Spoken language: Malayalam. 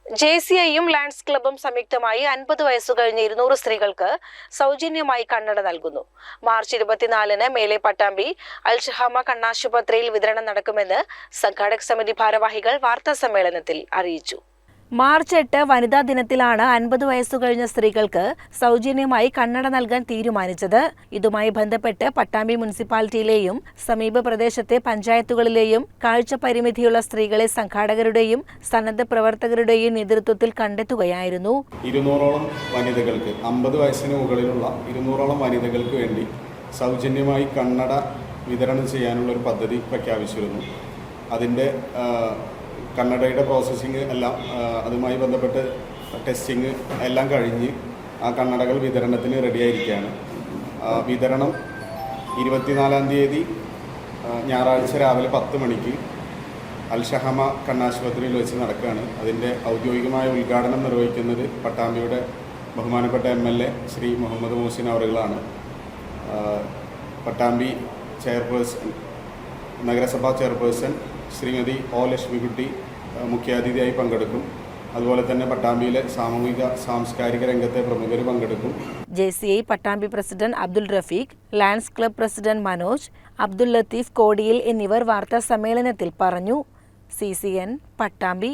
JCIയും ലയൺസ് ക്ലബ്ബും സംയുക്തമായി 50 വയസ്സു കഴിഞ്ഞ 200 സ്ത്രീകൾക്ക് സൗജന്യമായി കണ്ണട നൽകുന്നു. മാർച്ച് 24-ന് മേലെ പട്ടാമ്പി അൽഷഹാമ കണ്ണാശുപത്രിയിൽ വിതരണം നടക്കുമെന്ന് സംഘാടക സമിതി ഭാരവാഹികൾ വാർത്താസമ്മേളനത്തിൽ അറിയിച്ചു. മാർച്ച് 8 വനിതാ ദിനത്തിലാണ് 50 വയസ്സു കഴിഞ്ഞ സ്ത്രീകൾക്ക് സൗജന്യമായി കണ്ണട നൽകാൻ തീരുമാനിച്ചത്. ഇതുമായി ബന്ധപ്പെട്ട് പട്ടാമ്പി മുനിസിപ്പാലിറ്റിയിലെയും സമീപ പ്രദേശത്തെ പഞ്ചായത്തുകളിലെയും കാഴ്ച പരിമിതിയുള്ള സ്ത്രീകളെ സംഘാടകരുടെയും സന്നദ്ധ പ്രവർത്തകരുടെയും നേതൃത്വത്തിൽ കണ്ടെത്തുകയായിരുന്നു. 200ഓളം വനിതകൾക്ക് 50 വയസ്സിന് മുകളിലുള്ള 200ഓളം വനിതകൾക്ക് വേണ്ടി സൗജന്യമായി കണ്ണട വിതരണം ചെയ്യാനുള്ള ഒരു പദ്ധതി പ്രഖ്യാപിച്ചിരുന്നു. അതിൻ്റെ കണ്ണടയുടെ പ്രോസസ്സിങ് എല്ലാം അതുമായി ബന്ധപ്പെട്ട് ടെസ്റ്റിങ് എല്ലാം കഴിഞ്ഞ് ആ കണ്ണടകൾ വിതരണത്തിന് റെഡിയായിരിക്കുകയാണ്. വിതരണം 24-ാം തീയതി ഞായറാഴ്ച രാവിലെ 10 മണിക്ക് അൽഷഹാമ കണ്ണാശുപത്രിയിൽ വെച്ച് നടക്കുകയാണ്. അതിൻ്റെ ഔദ്യോഗികമായ ഉദ്ഘാടനം നിർവഹിക്കുന്നത് പട്ടാമ്പിയുടെ ബഹുമാനപ്പെട്ട MLA ശ്രീ മുഹമ്മദ് മുഹസിൻ അവറുകളാണ്. പട്ടാമ്പി ചെയർപേഴ്സൺ നഗരസഭാ ചെയർപേഴ്സൺ ശ്രീമതി O ലക്ഷ്മിക്കുട്ടി മുഖ്യാതിഥിയായി പങ്കെടുക്കും. അതുപോലെ തന്നെ പട്ടാമ്പിയിലെ സാമൂഹിക സാംസ്കാരിക രംഗത്തെ പ്രമുഖർ പങ്കെടുക്കും. JCI Pattambi president Abdul Rafeeq, lions club president Manoj, Abdul Latheef കോടിയിൽ എന്നിവർ വാർത്താ സമ്മേളനത്തിൽ പറഞ്ഞു. CCN പട്ടാമ്പി.